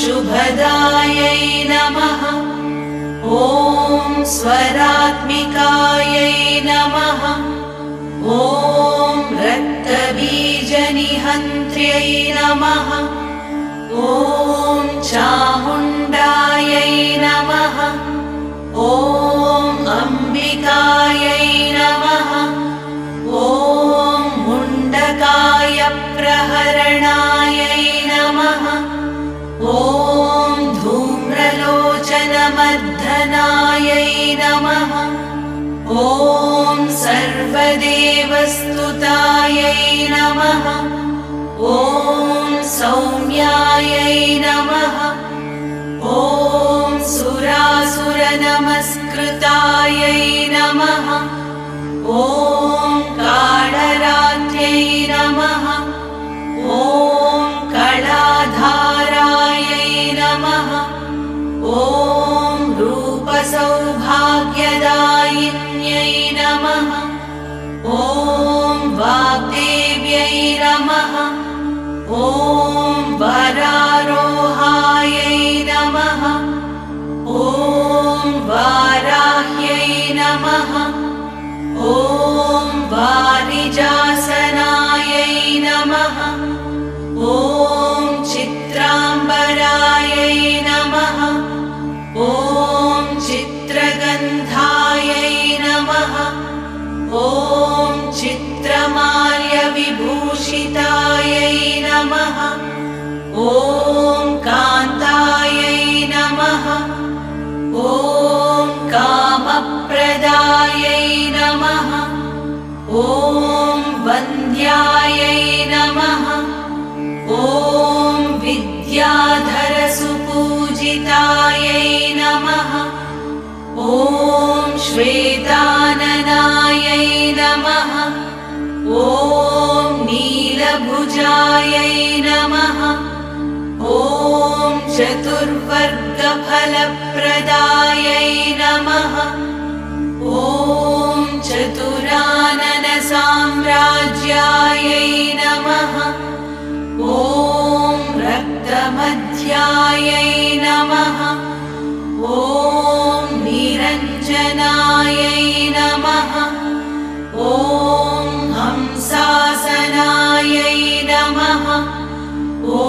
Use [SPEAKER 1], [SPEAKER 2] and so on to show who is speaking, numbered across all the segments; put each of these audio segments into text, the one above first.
[SPEAKER 1] शुभदायै नमः। ॐ स्वरात्मिकायै नमः। ॐ रक्तबीजनिहन्त्र्यै नमः। ॐ चामुण्डायै नमः। ॐ अम्बिकायै नमः। ॐ मुण्डकायप्रहरणायै नमः। ॐ धूम्रलोचनमर्दनायै नमः। ॐ सर्वदेवस्तुतायै नमः। ॐ सौम्यायै नमः। ॐ सुरासुरनमस्कृतायै नमः। ॐ कालरात्र्यै नमः। ॐ कलाधारायै नमः। ॐ रूपसौभाग्यदायिन्यै नमः। ॐ वाग्देव्यै नमः। ॐ वरारोहायै नमः। ॐ वाराह्यै नमः। ॐ वारिजासनायै नमः। ॐ चित्राम्बरायै नमः। ॐ चित्रगन्धायै नमः। ॐ चित्रमाल्यविभूषितायै नमः। ॐ कान्तायै नमः। ॐ कामप्रदायै नमः। ॐ वन्द्यायै नमः। ॐ विद्याधरसुपूजितायै नमः। ॐ श्वेताननायै नमः। ॐ नीलभुजायै नमः। ॐ चतुर्वर्गफलप्रदायै नमः। ॐ चतुराननसाम्राज्यायै नमः। ॐ रक्तमध्यायै नमः। ॐ निरञ्जनायै नमः। ॐ हंसासनायै नमः। ॐ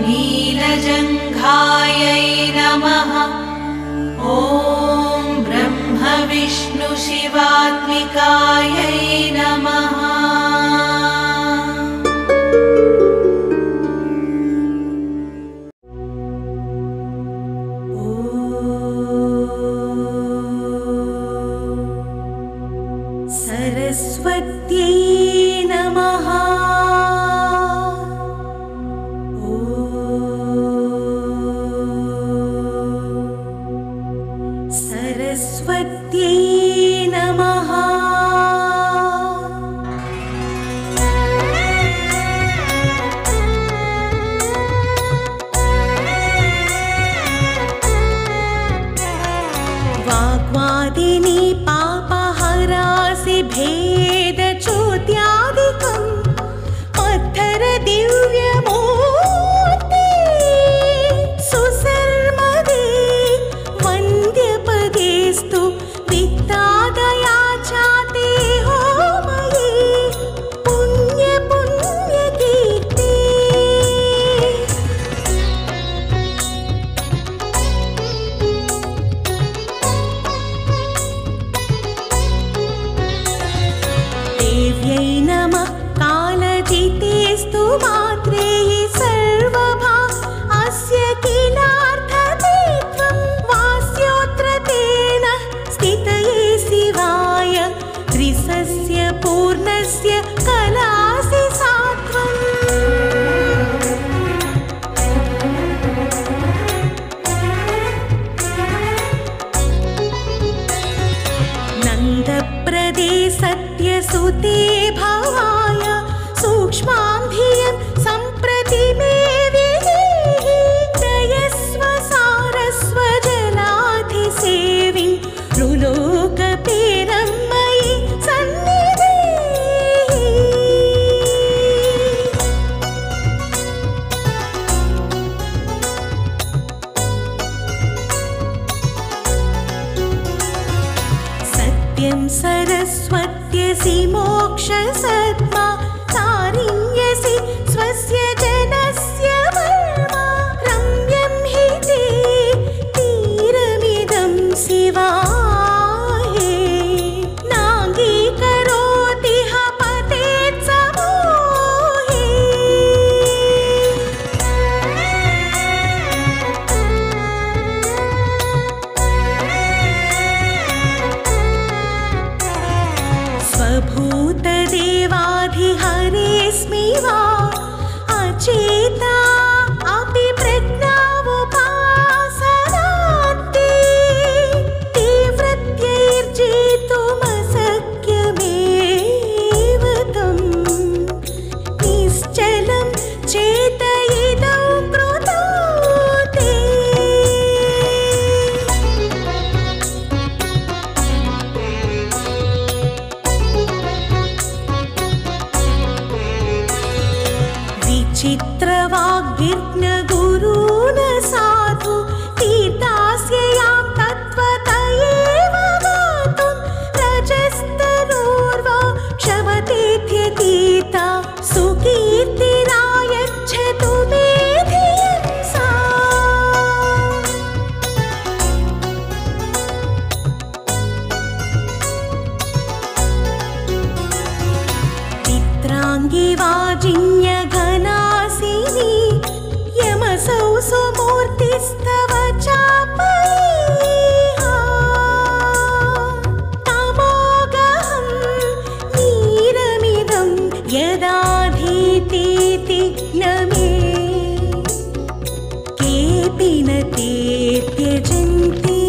[SPEAKER 1] नीलजङ्घायै नमः। ॐ ब्रह्मविष्णुशिवात्मिकायै नमः।
[SPEAKER 2] सरस्वत्यै नमः। सरस्वत्यै नमः। सत्यं सरस्वत्यसि मोक्षसद्मा तारिण्यसि स्वस्य जनस्य वर्मा रम्यं हि ते तीरमिदं शिवाये नाङ्गीकरोति ह पतेत् समूहे स्वभूतदेवाधिहरेऽस्मि वा अचेता अपि प्रज्ञावुपासनान्ते तीव्रत्यैर्जेतुमशक्यमेव तं निश्चलं चेतयिदौ कृतो ते विचित्रवाग्भिर्न गुरुन साधु तीर्थास्ययां तत्त्वत एव गातुं रजस्तनोर्वा क्षमतेत्यतीता सुकीर्तिरायच्छतु मे धियं सा चित्राङ्गी वाजिन्यघनासिनी यमसौ सुमूर्तिस्तव चापयेहा तमोगहं नीरमिदं यदाधीतीति ज्ञमे केऽपि न ते त्यजन्ति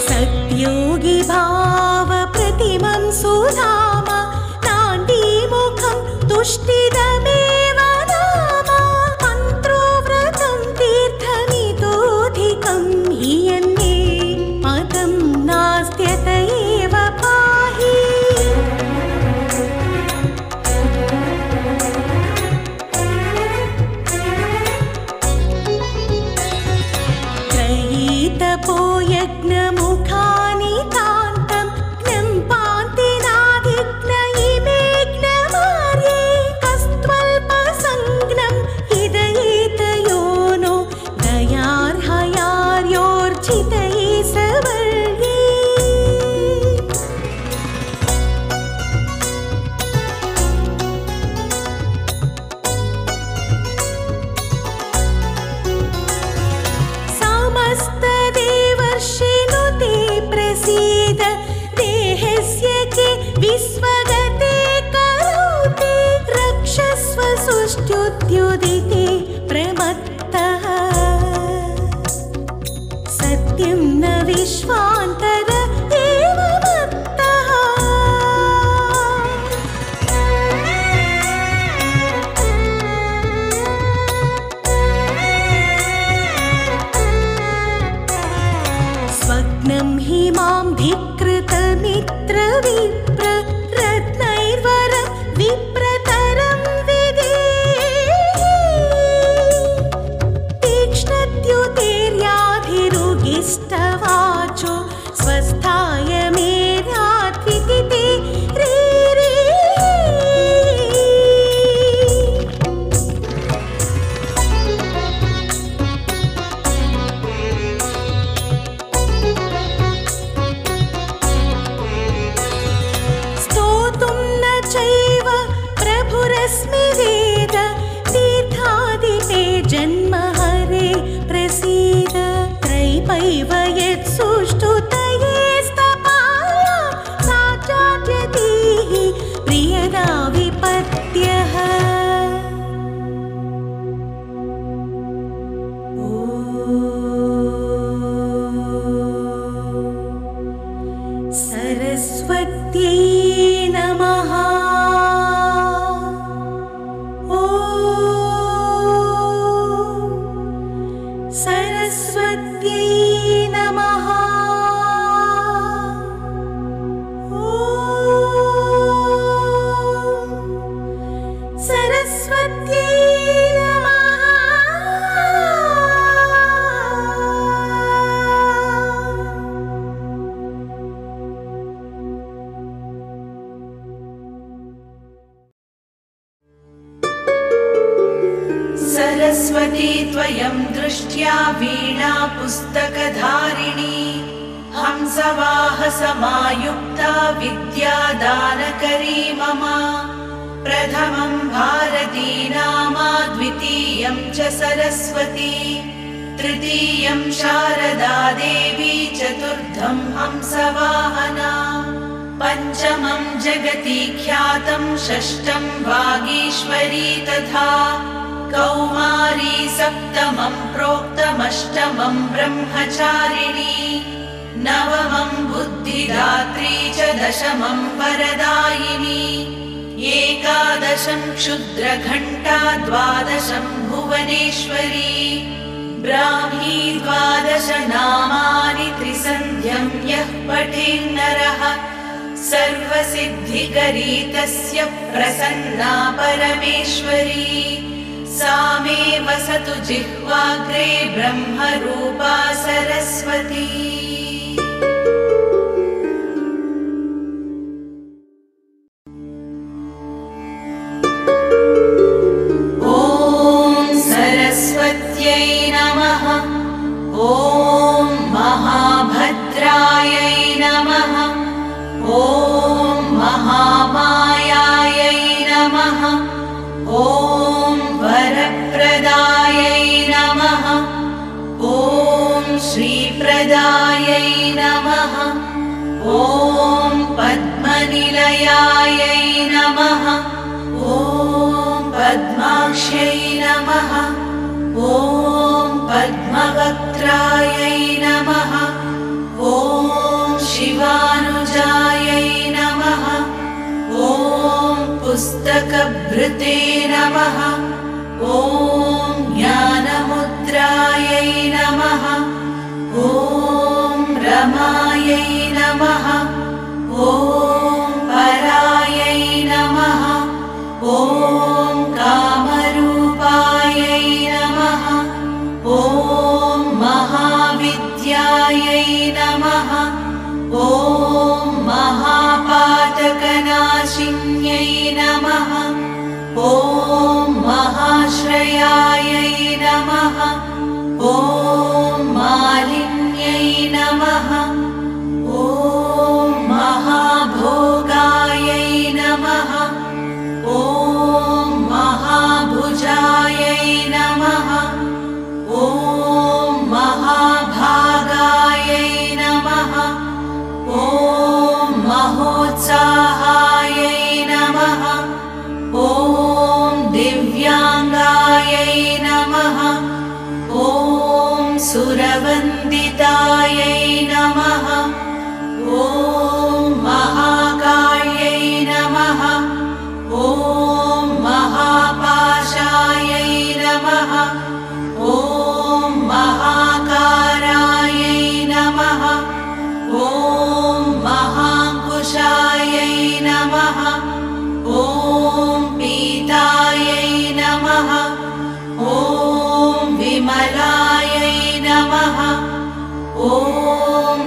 [SPEAKER 2] सत्योगी भाव प्रतिमं सुधाम नान्दीमुखं तुष्टिदमेव नाम मन्त्रोव्रतं तीर्थमितोऽधिकं हीयन्ये मतं नास्त्यत एव पाहि त्रयीतपो यज्ञमुखानि कान्तं ज्ञं पान्तिनाधिज्ञ इमे ज्ञमार्ये कस्त्वल्पसंज्ञं हिदयेतयो नो दयार्हयार्योर्जितये सवर्ये समस्तदेवर्षिणु ते प्रसीद देहस्य के विश्वगते करोति रक्षस्व सुष्ट्युत्युदिते प्रमत्तः सत्यं न विश्वान्तर एव मत्तः स्वप्नं हि मां धिक्कृतमित्रविप्र रत्नैर्वरं विप्रतरं विधेहि तीक्ष्णद्युतेर्याधिरुगिष्टवाचो स्वस्थाय मे रात्विति ते रे स्तोतुं न चैव प्रभुरस्मि वेद तीर्थादिते जन्म हरे प्रसीद त्रैपैव यत्सुष्ठुतयेस्तपाय साचार्यतीः प्रियदा विपत्यः सरस्वत्यै नमः ॐ सरस्वत्यै नमः ॐ सरस्वती
[SPEAKER 1] सरस्वती त्वयं दृष्ट्या वीणा पुस्तकधारिणी हंसवाहसमायुक्ता विद्यादानकरी मम प्रथमं भारती नामा द्वितीयं च सरस्वती तृतीयं शारदा देवी चतुर्थं हंसवाहना पञ्चमं जगति ख्यातं षष्ठं वागीश्वरी तथा कौमारी सप्तमं प्रोक्तमष्टमं ब्रह्मचारिणी नवमं बुद्धिदात्री च दशमं वरदायिनी एकादशं क्षुद्रघण्टा द्वादशं भुवनेश्वरी ब्राह्मी द्वादश नामानि त्रिसन्ध्यं यः पठेन्नरः सर्वसिद्धिकरी तस्य प्रसन्ना परमेश्वरी सा मे वसतु जिह्वाग्रे ब्रह्मरूपा सरस्वती। ॐ महाभद्रायै नमः। ॐ महामायायै नमः। ॐ वरप्रदायै नमः। ॐ श्रीप्रदायै नमः। ॐ पद्मनिलयायै नमः। ॐ पद्माक्ष्यै नमः। ॐ पद्मवक्त्रायै नमः। ॐ शिवानुजायै नमः। ॐ पुस्तकभृते नमः। ॐ ज्ञानमुद्रायै नमः। ॐ रमायै नमः। ॐ परायै नमः। ॐ कामरूपायै नमः। ॐ महाविद्यायै नमः। ॐ महापातकनाशिन्यै नमः। ॐ महाश्रयायै नमः। ॐ मालिन्यै नमः। ॐ महाभोगायै नमः। ॐ महाभुजायै नमः। ॐ महाभागायै नमः। ॐ महोत्साहायै नमः। ॐ दिव्याङ्गायै नमः। ॐ सुरवन्दितायै नमः। ॐ महाकाल्यै नमः। ॐ महापाशायै नमः। ॐ महाकारायै नमः। ॐ महाकुशायै नमः। ॐ पीतायै नमः। ॐ विमलायै नमः। ॐ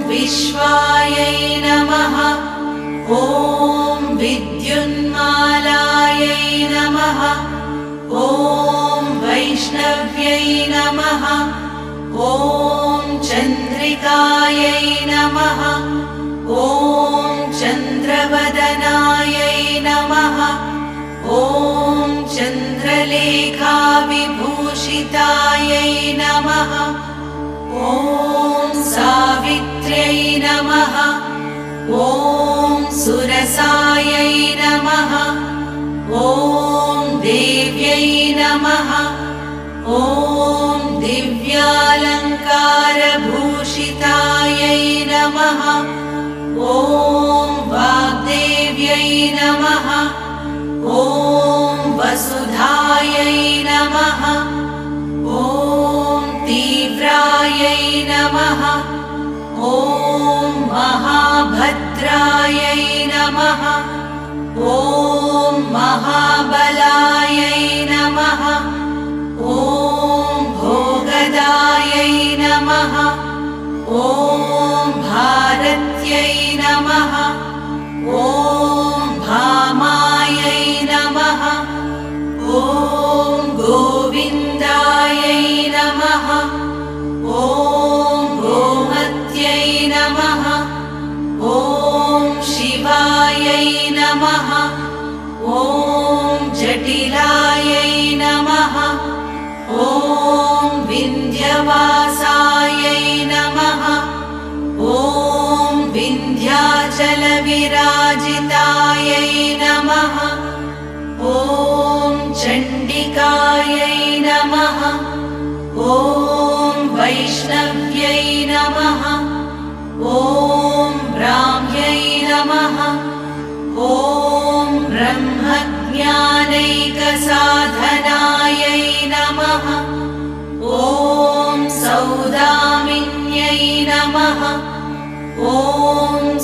[SPEAKER 1] विश्वायै नमः। ॐ विद्युन्मालायै नमः। ॐ वैष्णव्यै नमः। ॐ चन्द्रिकायै नमः। ॐ चन्द्रवदनायै नमः। ॐ चन्द्रलेखाविभूषितायै नमः। ॐ सावित्र्यै नमः। ॐ सुरसायै नमः। ॐ देव्यै नमः। ॐ दिव्यालङ्कारभूषितायै नमः। ॐ वाग्देव्यै नमः। ॐ वसुधायै नमः। ॐ तीव्रायै नमः। ॐ महाभद्रायै नमः। ॐ महाबलायै नमः। ॐ भोगदायै नमः। ॐ भारत्यै नमः। ॐ भामायै नमः। ॐ गोविन्दाय नमः ॐ जटिलायै नमः ॐ विन्ध्यवासायै नमः ॐ विन्ध्याचलविराजितायै नमः ॐ चण्डिकायै नमः ॐ वैष्णव्यै नमः ॐ ब्राह्म्यै नमः ॐ ब्रह्मज्ञानैकसाधनायै नमः ॐ सौदामिन्यै नमः ॐ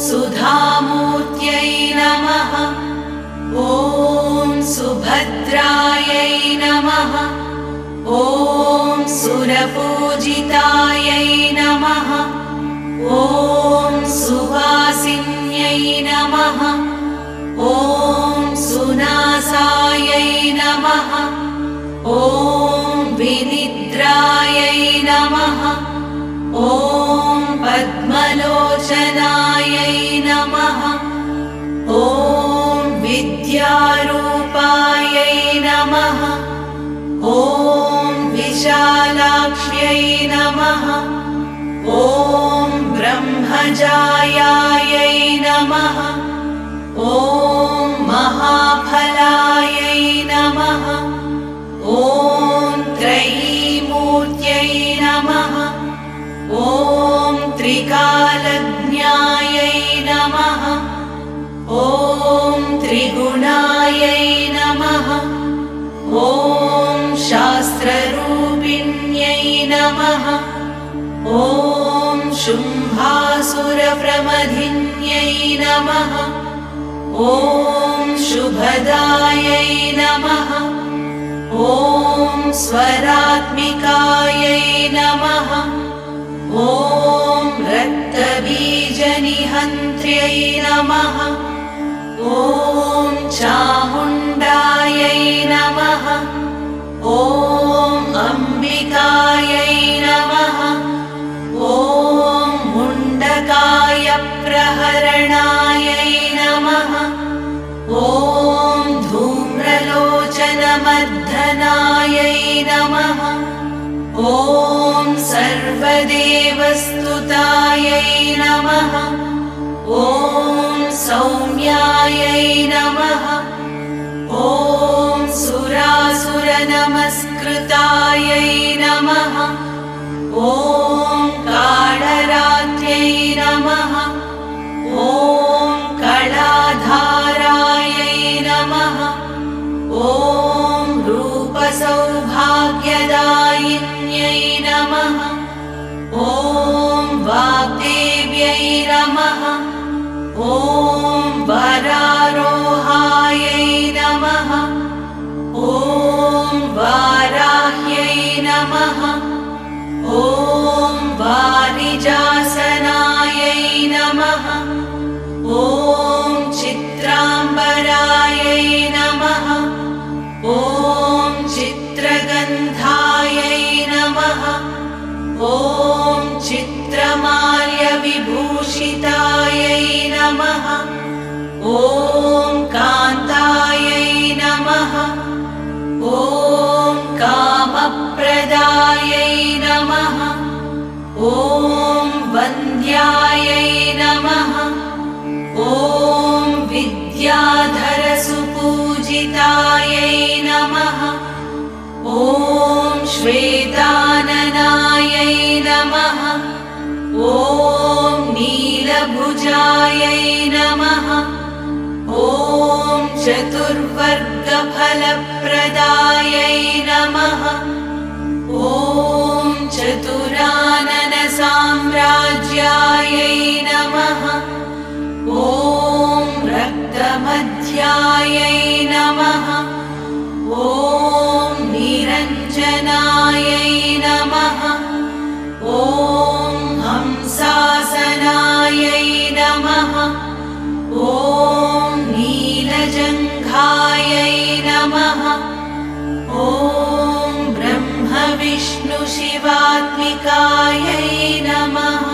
[SPEAKER 1] सुधामूर्त्यै नमः ॐ सुभद्रायै नमः ॐ सुरपूजितायै नमः ॐ सुवासिन्यै नमः ॐ सुनासायै नमः ॐ विनिद्रायै नमः ॐ पद्मलोचनायै नमः ॐ विद्यारूपायै नमः ॐ विशालाक्ष्यै नमः ॐ ब्रह्मजायायै नमः ॐ महाफलायै नमः ॐ त्रयीमूर्त्यै नमः ॐ त्रिकालज्ञायै नमः ॐ त्रिगुणायै नमः ॐ शास्त्ररूपिण्यै नमः ॐ शुम्भासुरप्रमथिन्यै नमः ॐ शुभदायै नमः ॐ स्वरात्मिकायै नमः ॐ रक्तबीजनिहन्त्र्यै नमः ॐ चामुण्डायै नमः ॐ अम्बिकायै नमः ॐ मुण्डकायप्रहरणायै नमः ॐ धूम्रलोचनमर्दनायै नमः ॐ सर्वदेवस्तुतायै नमः ॐ सौम्यायै नमः ॐ सुरासुरनमस्कृतायै नमः ॐ कालरात्र्यै नमः ॐ कलाधारायै नमः ॐ रूपसौभाग्यदायिन्यै नमः ॐ वाग्देव्यै नमः ॐ वरारोहायै नमः ॐ वाराह्यै नमः ॐ वारिजासनायै नमः ॐ चित्राम्बरायै नमः ॐ चित्रगन्धायै नमः ॐ चित्रमाल्यविभूषितायै नमः ॐ कान्तायै नमः ॐ कामप्रदायै नमः ॐ वन्द्यायै नमः ॐ विद्याधरसुपूजितायै नमः ॐ श्वेताननायै नमः ॐ नीलभुजायै नमः ॐ चतुर्वर्गफलप्रदायै नमः ॐ चतुराननसाम्राज्यायै नमः ॐ रक्तमध्यायै नमः ॐ निरञ्जनायै नमः ॐ हंसासनायै नमः ॐ नीलजङ्घायै नमः ॐ ब्रह्मविष्णुशिवात्मिकायै नमः।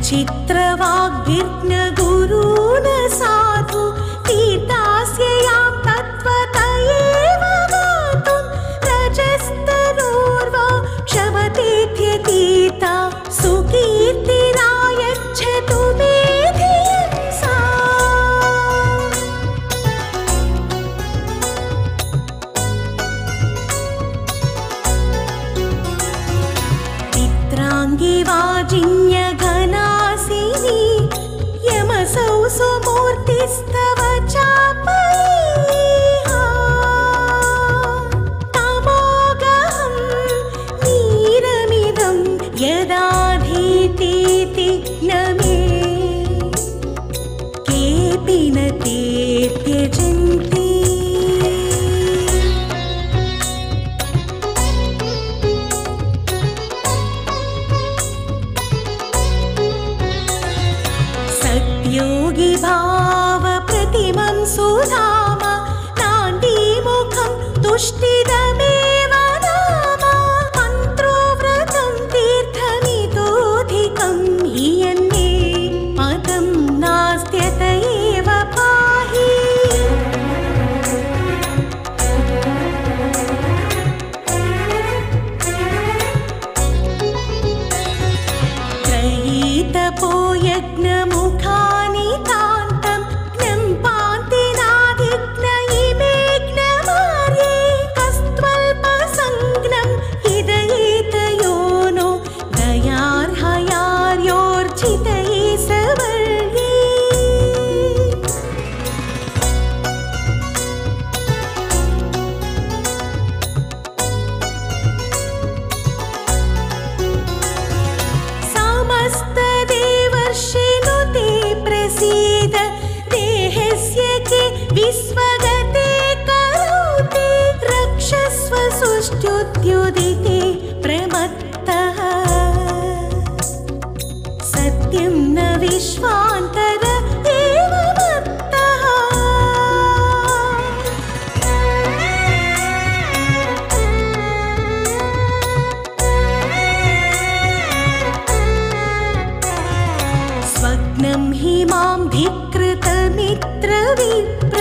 [SPEAKER 2] चित्रवाग्भिर्न गुरून् साधु तीर्थास्ययां तत्त्वत एव गातुं रजस्तनूर्वा क्षमतेत्यतीता सुकीर्तिरायच्छतु मे धियं सा। चित्राङ्गी वाजिन्यघनासिनी यमसौ सुमूर्तिस्तव चापयेहा तमोगहं नीरमिदं यदाधीतीति न मे केऽपि न ते त्यजन्ति। सत्योगी भाव प्रतिमं सुधाम नान्दीमुखं तुष्टिदमेव नाम मन्त्रोव्रतं तीर्थमितोऽधिकं हीयन्मे मतं नास्त्यत एव पाहि। त्रयीतपो यज्ञमुखानि तान्तं ज्ञम्पान्तिनाधिज्ञ इमे ज्ञमार्ये कस्त्वल्पसंज्ञं हिदयेतयोनो दयार्हयार्योर्जितये सवर्ये। समस्तदेवर्षिणो ते प्रसीद देहस्य के विश्वगते करोति रक्षस्व सुष्ठुत्युदिते प्रमत्तः सत्यं न विश्वान्तर एव मत्तः। स्वप्नं हि मां धिक्कृतमित्रविप्र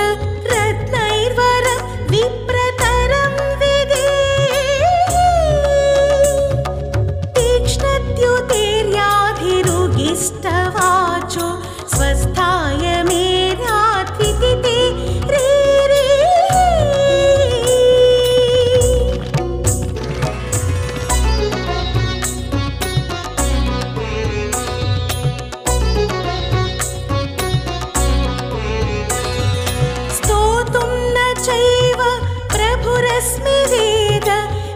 [SPEAKER 2] रत्नैर्वरं विप्रतरं विदेहि तीक्ष्णद्युतेर्याधिरुगिष्टवाचो स्वस्थाय मे रात्विति ते रे रे। स्तोतुं न चैव प्रभुरस्मि वेद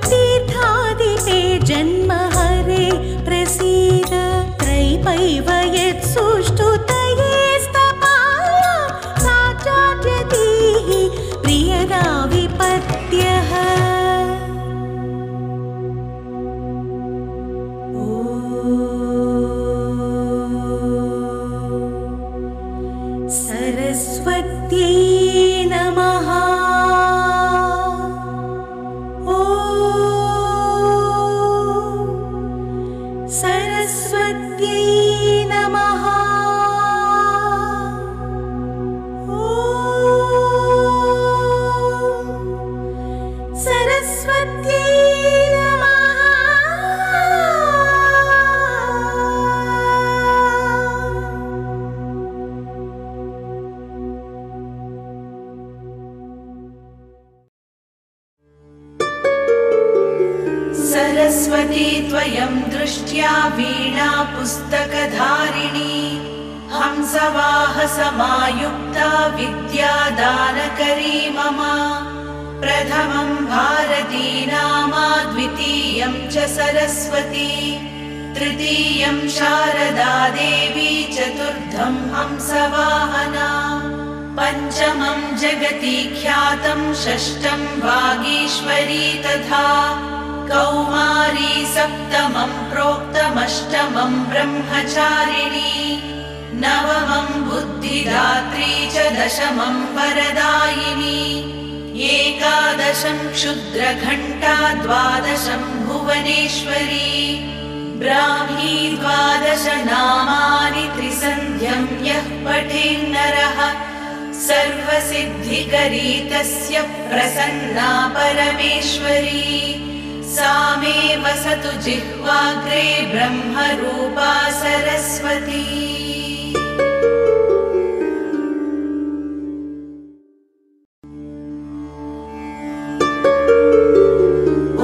[SPEAKER 2] तीर्थादिते जन्म हरे प्रसीद त्रैपैव यत्सुष्ठुतये स्तपाय साचार्यतीः प्रियदा विपत्यः। सरस्वत्यै नमः। सरस्वत्यै नमः। सरस्वत्यै
[SPEAKER 1] सरस्वती त्वयं दृष्ट्या वीणा पुस्तकधारिणी हंसवाहसमायुक्ता विद्यादानकरी मम प्रथमं भारती नामा द्वितीयं च सरस्वती तृतीयं शारदा देवी चतुर्थं हंसवाहना पञ्चमं जगति ख्यातं षष्ठं वागीश्वरी तथा कौमारी सप्तमं प्रोक्तमष्टमं ब्रह्मचारिणी नवमं बुद्धिदात्री च दशमं वरदायिनी एकादशं क्षुद्रघण्टा द्वादशं भुवनेश्वरी ब्राह्मी द्वादश नामानि त्रिसन्ध्यं यः पठेन्नरः सर्वसिद्धिकरी तस्य प्रसन्ना परमेश्वरी सा मे वसतु जिह्वाग्रे ब्रह्मरूपा सरस्वती।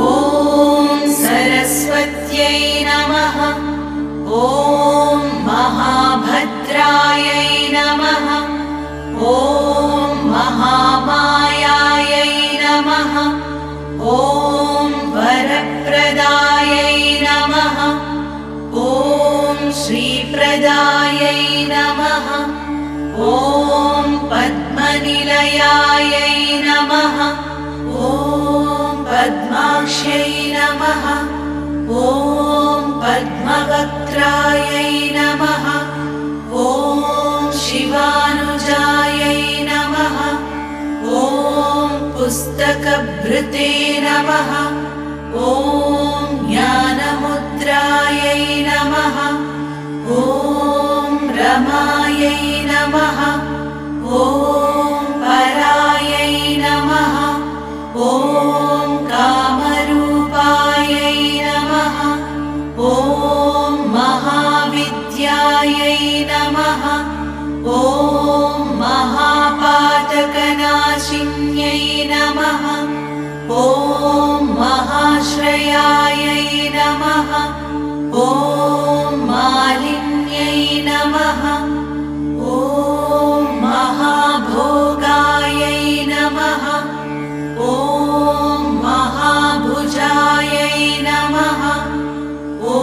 [SPEAKER 1] ॐ सरस्वत्यै नमः। ॐ महाभद्रायै नमः। ॐ महामायायै नमः। ॐ वरप्रदायै नमः। ॐ श्रीप्रदायै नमः। ॐ पद्मनिलयायै नमः। ॐ पद्माक्ष्यै नमः। ॐ पद्मवक्त्रायै नमः। ॐ शिवानुजायै नमः। ॐ पुस्तकभृते नमः। ॐ ज्ञानमुद्रायै नमः। ॐ रमायै नमः। ॐ परायै नमः। ॐ कामरूपायै नमः। ॐ महाविद्यायै नमः। ॐ महापातकनाशिन्यै नमः। ॐ महाश्रयायै नमः। ॐ मालिन्यै नमः। ॐ महाभोगायै नमः। ॐ महाभुजायै नमः। ॐ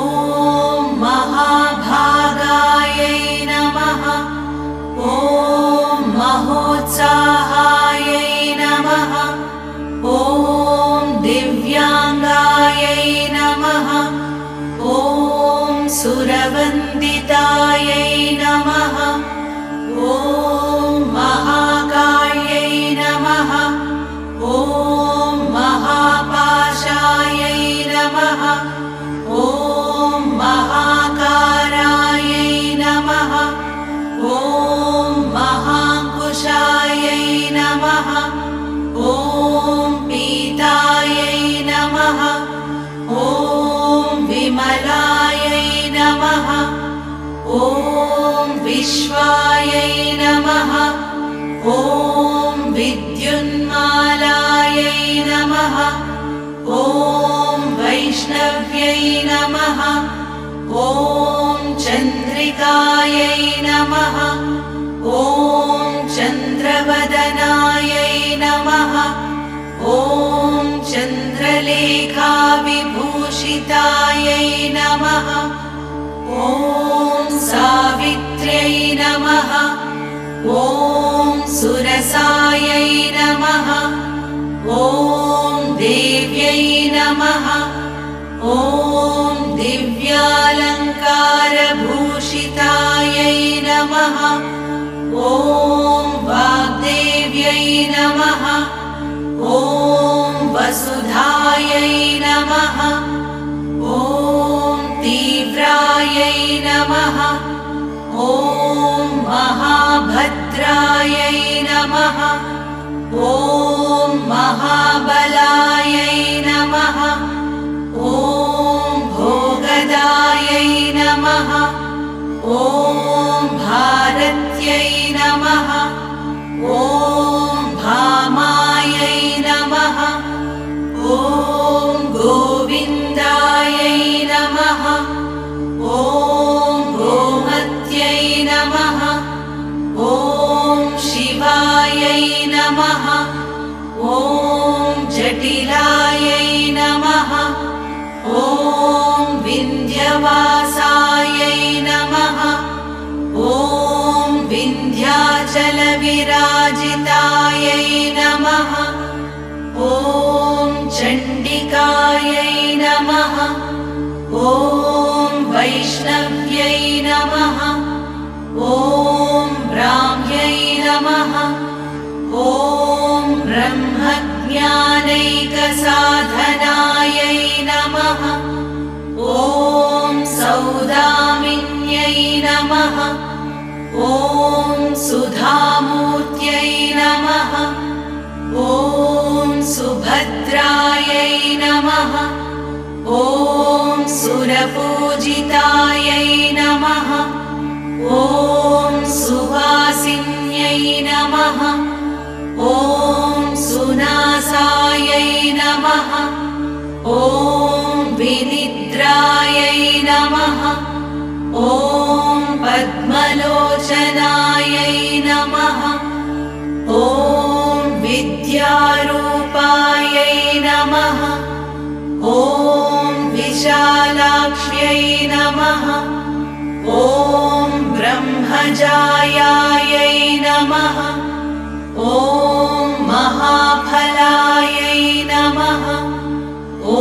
[SPEAKER 1] महाभागायै नमः। ॐ महोत्साहायै नमः। ॐ दिव्यांगायै नमः। ॐ सुरवन्दितायै नमः। ॐ महाकाल्यै नमः। ॐ महापाशायै नमः। ॐ महाकारायै नमः। ॐ महाकुशायै नमः। ॐ पीतायै नमः। ॐ विमलायै नमः। ॐ विश्वायै नमः। ॐ विद्युन्मालायै नमः। ॐ वैष्णव्यै नमः। ॐ चन्द्रिकायै नमः। ॐ चन्द्रवदनायै नमः। ॐ चन्द्रलेखाविभूषितायै नमः। ॐ सावित्र्यै नमः। ॐ सुरसायै नमः। ॐ देव्यै नमः। ॐ दिव्यालङ्कारभूषितायै नमः। ॐ वाग्देव्यै नमः। ॐ वसुधायै नमः। ॐ तीव्रायै नमः। ॐ महाभद्रायै नमः। ॐ महाबलायै नमः। ॐ भोगदायै नमः। ॐ भारत्यै नमः। ॐ भामायै नमः। ॐ गोविन्दायै नमः। ॐ गोमत्यै नमः। ॐ शिवायै नमः। ॐ जटिलायै नमः। ॐ विन्ध्यवासायै नमः। ॐ विन्ध्याचलविराजितायै नमः। ॐ चण्डिकायै नमः। ॐ वैष्णव्यै नमः। ॐ ब्राह्म्यै नमः। ॐ ब्रह्मज्ञानैकसाधनायै नमः। ॐ नमः ॐ सुधामूर्त्यै नमः ॐ सुभद्रायै नमः ॐ सुरपूजितायै नमः ॐ सुवासिन्यै नमः ॐ सुनासायै नमः ॐ विनिद्रायै नमः ॐ पद्मलोचनायै नमः ॐ विद्यारूपायै नमः ॐ विशालाक्ष्यै नमः ॐ ब्रह्मजायायै नमः ॐ महाफलायै नमः ॐ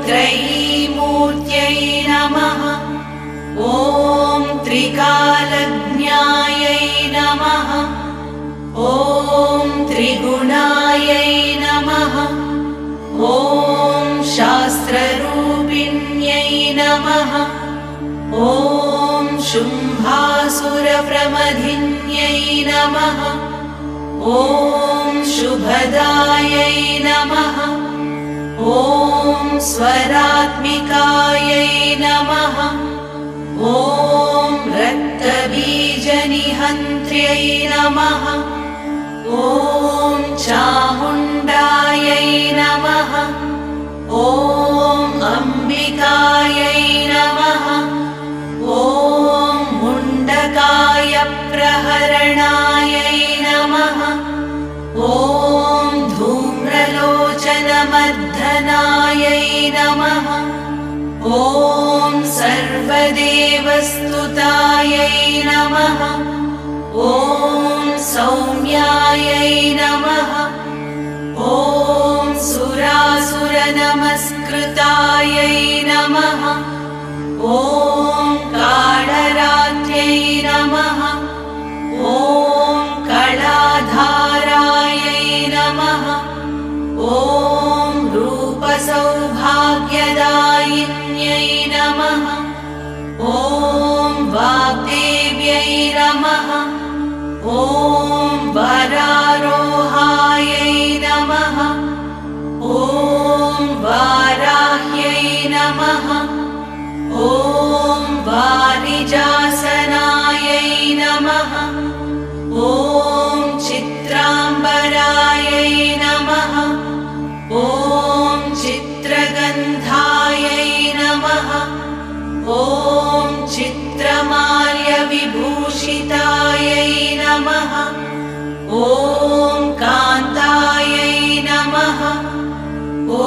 [SPEAKER 1] त्रयीमूर्त्यै नमः ॐ त्रिकालज्ञायै नमः ॐ त्रिगुणायै नमः ॐ शास्त्ररूपिण्यै नमः ॐ शुम्भासुरप्रमथिन्यै नमः ॐ शुभदायै नमः ॐ स्वरात्मिकायै नमः ॐ रक्तबीजनिहन्त्र्यै नमः ॐ चामुण्डायै नमः ॐ अम्बिकायै नमः ॐ मुण्डकायप्रहरणायै नमः ॐ धूम्रलोचनमर्दनायै नमः ॐ सर्वदेवस्तुतायै नमः ॐ सौम्यायै नमः ॐ सुरासुरनमस्कृतायै नमः ॐ काळरात्र्यै नमः ॐ कलाधारायै नमः ॐ रूपसौभाग्यदायिन्यै नमः ॐ वाग्देव्यै नमः ॐ वरारोहायै नमः ॐ वाराह्यै नमः ॐ वारिजासनायै नमः ॐ चित्राम्बरायै नमः ॐ चित्रगन्धायै नमः ॐ चित्रमाल्यविभूषितायै नमः ॐ कान्तायै नमः ॐ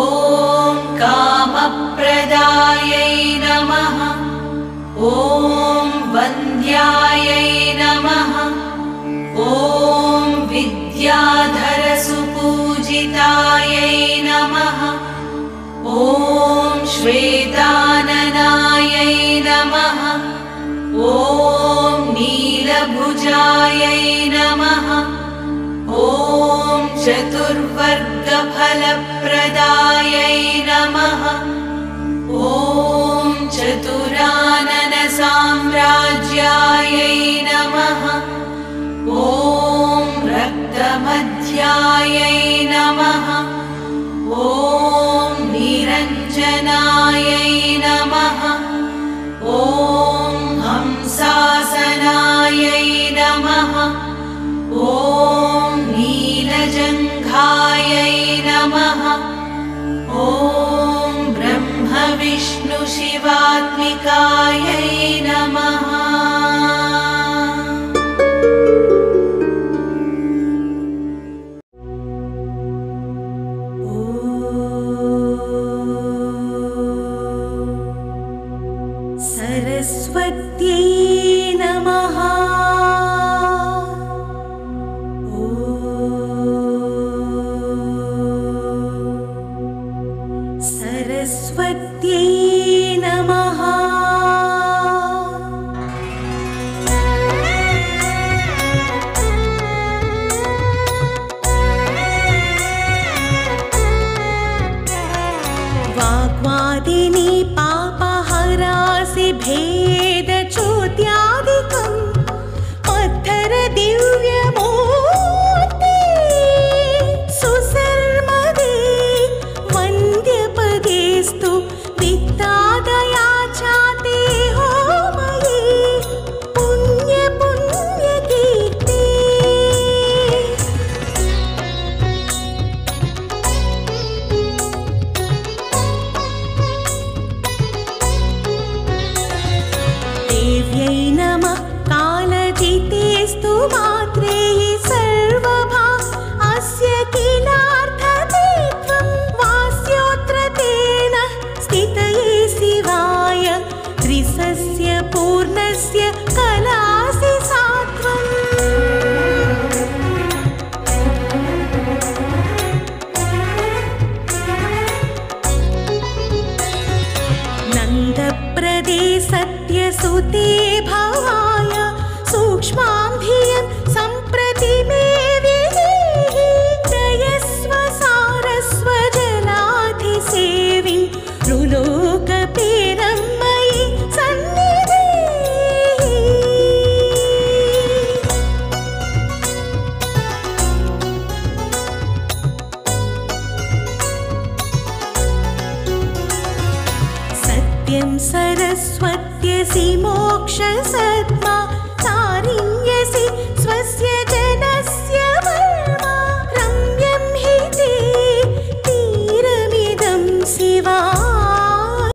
[SPEAKER 1] कामप्रदायै नमः ॐ वन्द्यायै नमः ॐ विद्याधरसुपूजितायै नमः ॐ श्वेताननायै नमः ॐ नीलभुजायै नमः ॐ चतुर्वर्गफलप्रदायै नमः ॐ चतुराननसाम्राज्यायै नमः ॐ रक्तमध्यायै नमः ॐ निरञ्जनायै नमः ॐ हंसासनायै नमः ॐ नीलजङ्घायै नमः ॐ ब्रह्मविष्णुशिवात्मिकायै नमः
[SPEAKER 2] सरस्वत्यै नमः सरस्वत्यै नमः सरस्वत्यसि मोक्षसद्मा तारिण्यसि स्वस्य